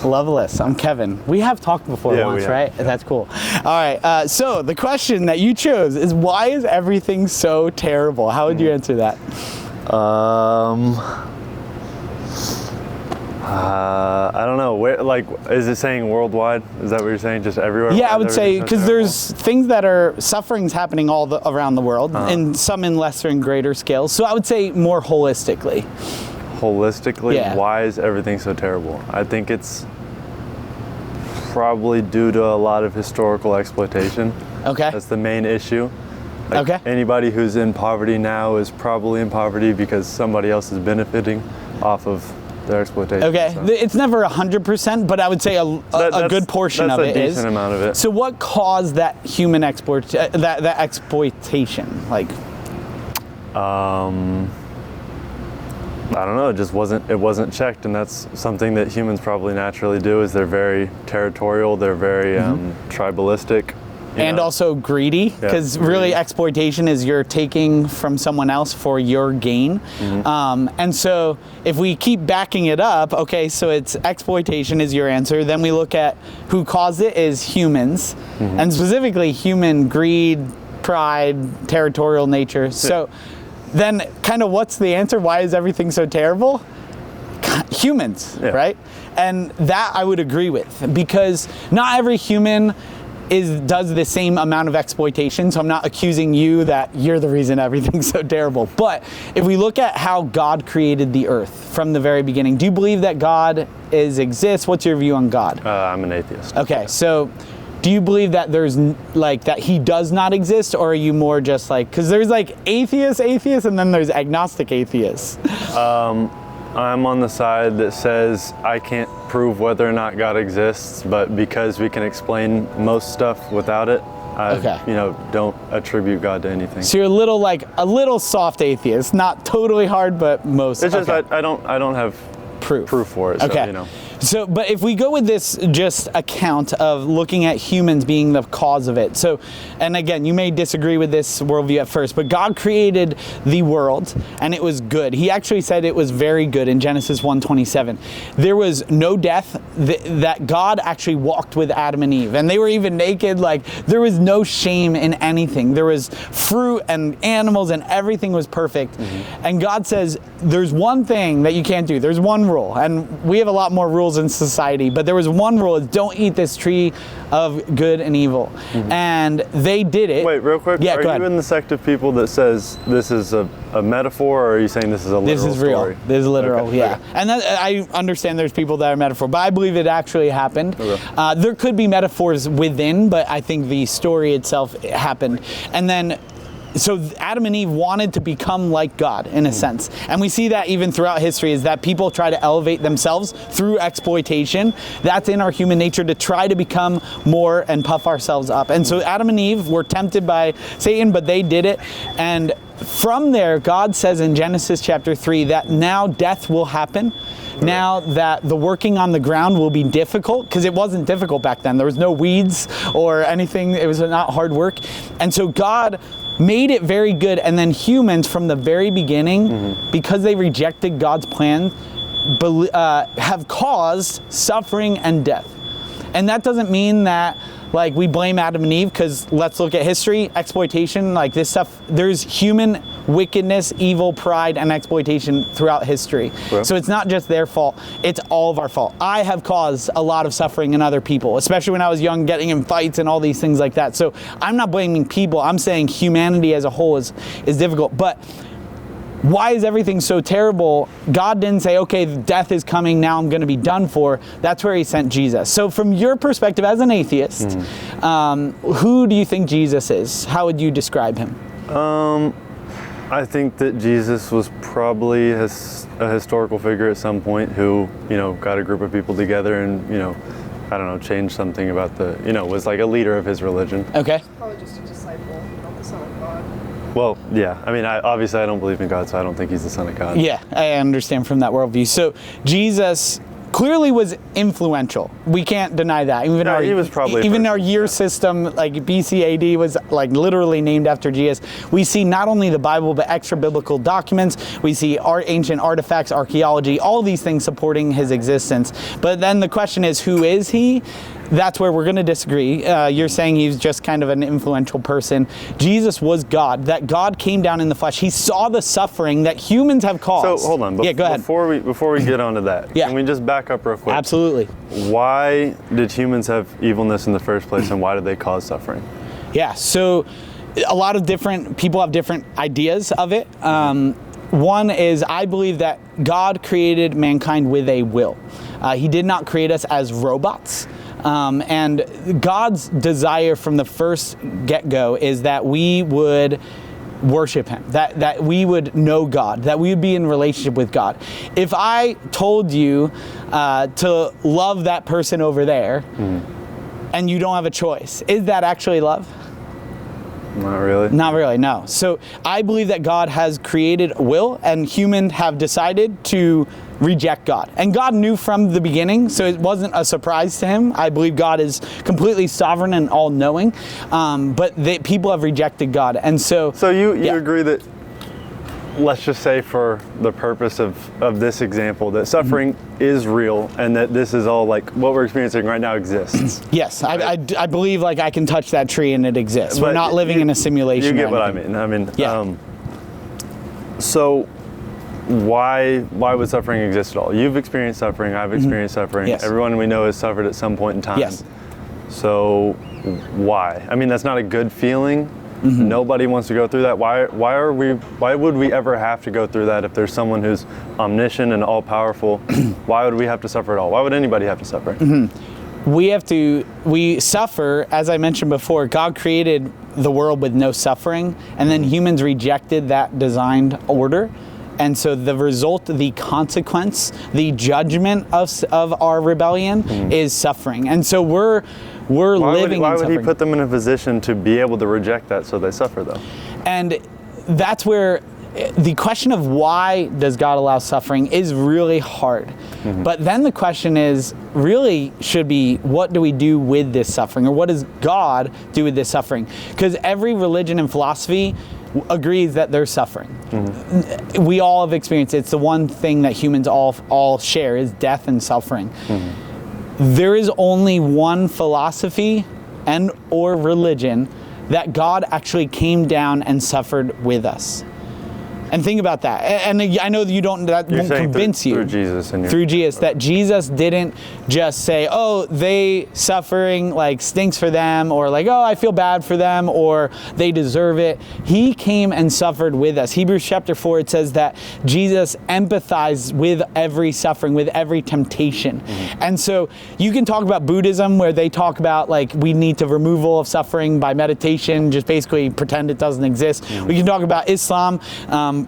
Loveless. I'm Kevin. We have talked before once, right? Yeah. That's cool. All right. So the question that you chose is, why is everything so terrible? How would you answer that? I don't know. Where, like, is it saying worldwide? Is that what you're saying? Just everywhere? Yeah, I would say, because there's things that are sufferings happening around the world, and some in lesser and greater scales. So I would say more holistically. Holistically? Yeah. Why is everything so terrible? I think it's probably due to a lot of historical exploitation. Okay. That's the main issue. Like, okay. Anybody who's in poverty now is probably in poverty because somebody else is benefiting off of their exploitation. Okay, so it's never 100%, but I would say a good portion of it is. That's a decent amount of it. So what caused that human that exploitation? Like, I don't know. It wasn't checked, and that's something that humans probably naturally do. Is they're very territorial. They're very tribalistic. And also greedy, because really exploitation is you're taking from someone else for your gain. And so if we keep backing it up, okay, so it's exploitation is your answer. Then we look at who caused it is humans, and specifically human greed, pride, territorial nature. So then kind of what's the answer? Why is everything so terrible? Humans, right? And that I would agree with, because not every human does the same amount of exploitation. So I'm not accusing you that you're the reason everything's so terrible. But if we look at how God created the earth from the very beginning, do you believe that God exists? What's your view on God? I'm an atheist. Okay, so do you believe that there's that he does not exist, or are you more just like, because there's like atheists, and then there's agnostic atheists? I'm on the side that says I can't prove whether or not God exists, but because we can explain most stuff without it, I don't attribute God to anything. So you're a little soft atheist, not totally hard, but most. It's just I don't have proof for it. Okay. So, you know. So, but if we go with this just account of looking at humans being the cause of it. So, and again, you may disagree with this worldview at first, but God created the world and it was good. He actually said it was very good in Genesis 1:27. There was no death, that God actually walked with Adam and Eve, and they were even naked. Like, there was no shame in anything. There was fruit and animals and everything was perfect. And God says, there's one thing that you can't do. There's one rule, and we have a lot more rules in society, but there was one rule: is don't eat this tree of good and evil. And they did it. Wait, real quick. Yeah, are you in the sect of people that says this is a metaphor, or are you saying this is a literal story? This is real. This is literal, yeah. And I understand there's people that are metaphor, but I believe it actually happened. There could be metaphors within, but I think the story itself happened. And then so Adam and Eve wanted to become like God in a sense. And we see that even throughout history, is that people try to elevate themselves through exploitation. That's in our human nature, to try to become more and puff ourselves up. And so Adam and Eve were tempted by Satan, but they did it. And from there, God says in Genesis chapter 3 that now death will happen. Now that the working on the ground will be difficult, because it wasn't difficult back then. There was no weeds or anything. It was not hard work. And so God made it very good. And then humans from the very beginning, because they rejected God's plan, have caused suffering and death. And that doesn't mean that like we blame Adam and Eve, because let's look at history, exploitation, like this stuff, there's human wickedness, evil, pride, and exploitation throughout history. So it's not just their fault, it's all of our fault. I have caused a lot of suffering in other people, especially when I was young, getting in fights and all these things like that. So I'm not blaming people, I'm saying humanity as a whole is difficult. But why is everything so terrible? God didn't say, okay, death is coming, now I'm going to be done for. That's where he sent Jesus. So from your perspective as an atheist, who do you think Jesus is? How would you describe him? I think that Jesus was probably a historical figure at some point who, got a group of people together and, I don't know, changed something about was like a leader of his religion. Okay. Probably just a disciple, not the Son of God. Well, yeah. I mean, obviously I don't believe in God, so I don't think he's the Son of God. Yeah, I understand from that worldview. So Jesus clearly was influential. We can't deny that. Even he was probably even our year system, like BC AD, was like literally named after Jesus. We see not only the Bible but extra biblical documents. We see ancient artifacts, archaeology, all these things supporting his existence. But then the question is, who is he? That's where we're going to disagree. You're saying he's just kind of an influential person. Jesus was God. That God came down in the flesh. He saw the suffering that humans have caused. So hold on. Yeah, go ahead. Before we get onto that, Yeah. can we just back up real quick? Absolutely. Why did humans have evilness in the first place, and why did they cause suffering? Yeah. So a lot of different people have different ideas of it. One is, I believe that God created mankind with a will. He did not create us as robots. And God's desire from the first get-go is that we would worship him, that we would know God, that we would be in relationship with God. If I told you to love that person over there, and you don't have a choice, is that actually love? Not really. Not really, no. So I believe that God has created a will, and humans have decided to reject God. And God knew from the beginning, so it wasn't a surprise to him. I believe God is completely sovereign and all-knowing, but people have rejected God. And so you agree that, let's just say for the purpose of this example, that suffering is real, and that this is all, like, what we're experiencing right now exists. Yes, right? I believe, like, I can touch that tree and it exists. But we're not living in a simulation. You get what I mean. Yeah. So why would suffering exist at all? You've experienced suffering, I've experienced suffering. Yes. Everyone we know has suffered at some point in time. Yes. So why? I mean, that's not a good feeling. Nobody wants to go through that. Why would we ever have to go through that if there's someone who's omniscient and all-powerful? Why would we have to suffer at all? Why would anybody have to suffer? We suffer, as I mentioned before. God created the world with no suffering, and then humans rejected that designed order. And so the result, the consequence, the judgment of our rebellion is suffering. And so we're living in suffering. Why would he put them in a position to be able to reject that so they suffer, though? And that's where the question of why does God allow suffering is really hard. But then the question is really should be, what do we do with this suffering? Or what does God do with this suffering? Because every religion and philosophy agrees that there's suffering. We all have experienced it. It's the one thing that humans all share is death and suffering. There is only one philosophy and or religion that God actually came down and suffered with us. And think about that. And I know that that won't convince you. Through Jesus. Through Jesus. That Jesus didn't just say, oh, they suffering like stinks for them, or like, oh, I feel bad for them, or they deserve it. He came and suffered with us. Hebrews chapter 4, it says that Jesus empathized with every suffering, with every temptation. And so you can talk about Buddhism, where they talk about like we need to removal of suffering by meditation, just basically pretend it doesn't exist. We can talk about Islam,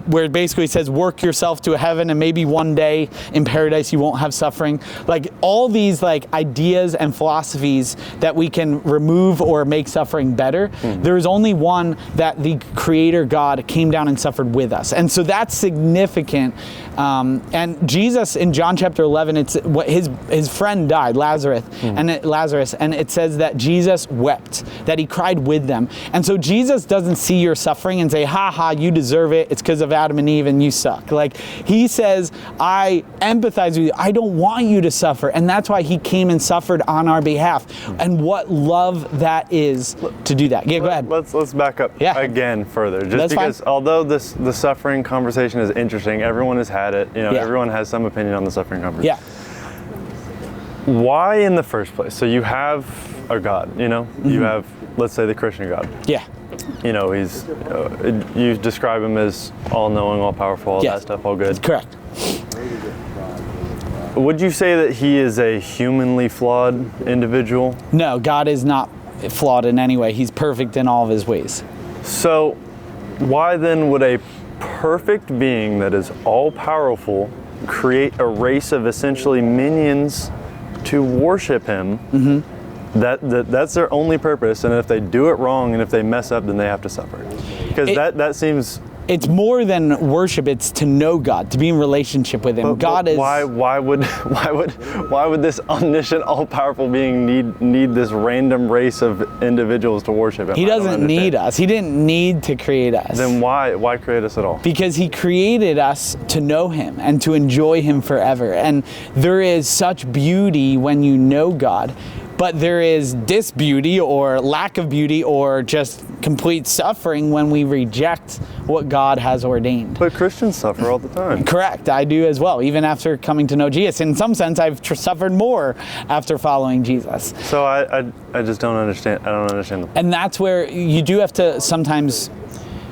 where it basically says work yourself to a heaven and maybe one day in paradise you won't have suffering. Like all these like ideas and philosophies that we can remove or make suffering better, there is only one that the Creator God came down and suffered with us. And so that's significant. And Jesus in John chapter 11, it's what his friend died, Lazarus, and it says that Jesus wept, that he cried with them. And so Jesus doesn't see your suffering and say, ha ha, you deserve it. It's because of Adam and Eve and you suck. Like he says, I empathize with you. I don't want you to suffer. And that's why he came and suffered on our behalf. And what love that is to do that. Yeah, go ahead. Let's back up again further. Just That's because fine. Although the suffering conversation is interesting, everyone has had it. Everyone has some opinion on the suffering conversation. Yeah. Why in the first place? So you have a God, you have, let's say, the Christian God. Yeah. He's, you describe him as all-knowing, all-powerful, all that stuff, all good. Correct. Would you say that he is a humanly flawed individual? No, God is not flawed in any way. He's perfect in all of his ways. So why then would a perfect being that is all-powerful create a race of essentially minions to worship him? That's their only purpose, and if they do it wrong and if they mess up, then they have to suffer. Because that seems it's more than worship. It's to know God, to be in relationship with Him. God is. Why would this omniscient, all-powerful being need this random race of individuals to worship Him? He doesn't need us. He didn't need to create us. Then why create us at all? Because He created us to know Him and to enjoy Him forever. And there is such beauty when you know God. But there is disbeauty or lack of beauty or just complete suffering when we reject what God has ordained. But Christians suffer all the time. Correct, I do as well, even after coming to know Jesus. In some sense, I've suffered more after following Jesus. So I just don't understand. I don't understand the point. And that's where you do have to sometimes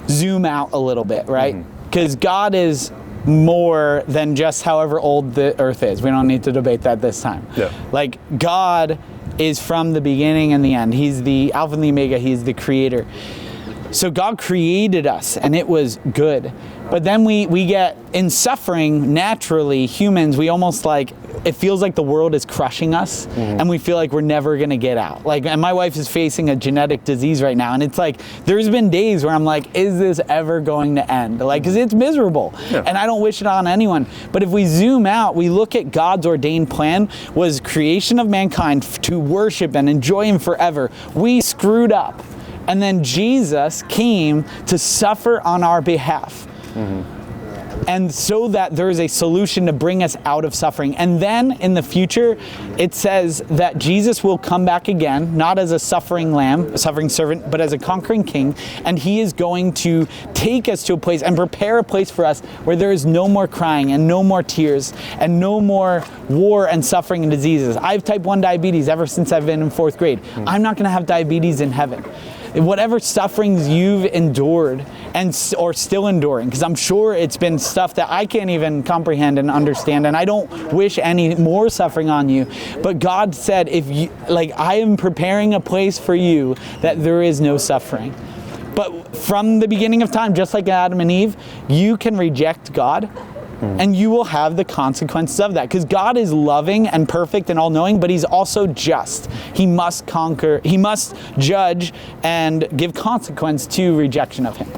zoom out a little bit, right? Because God is more than just however old the earth is. We don't need to debate that this time. Yeah. Like, God is from the beginning and the end. He's the Alpha and the Omega. He's the creator. So God created us and it was good. But then we get in suffering naturally, humans, we almost like, it feels like the world is crushing us and we feel like we're never gonna get out. Like, and my wife is facing a genetic disease right now, and it's like, there's been days where I'm like, is this ever going to end? Like, cause it's miserable and I don't wish it on anyone. But if we zoom out, we look at God's ordained plan was creation of mankind to worship and enjoy Him forever. We screwed up. And then Jesus came to suffer on our behalf. And so that there is a solution to bring us out of suffering. And then in the future, it says that Jesus will come back again, not as a suffering lamb, a suffering servant, but as a conquering king. And He is going to take us to a place and prepare a place for us where there is no more crying and no more tears and no more war and suffering and diseases. I have type 1 diabetes ever since I've been in 4th grade. I'm not going to have diabetes in heaven. Whatever sufferings you've endured or still enduring, because I'm sure it's been stuff that I can't even comprehend and understand, and I don't wish any more suffering on you. But God said, if you, like, I am preparing a place for you that there is no suffering. But from the beginning of time, just like Adam and Eve, you can reject God. And you will have the consequences of that, because God is loving and perfect and all-knowing, but He's also just. He must conquer, He must judge and give consequence to rejection of Him.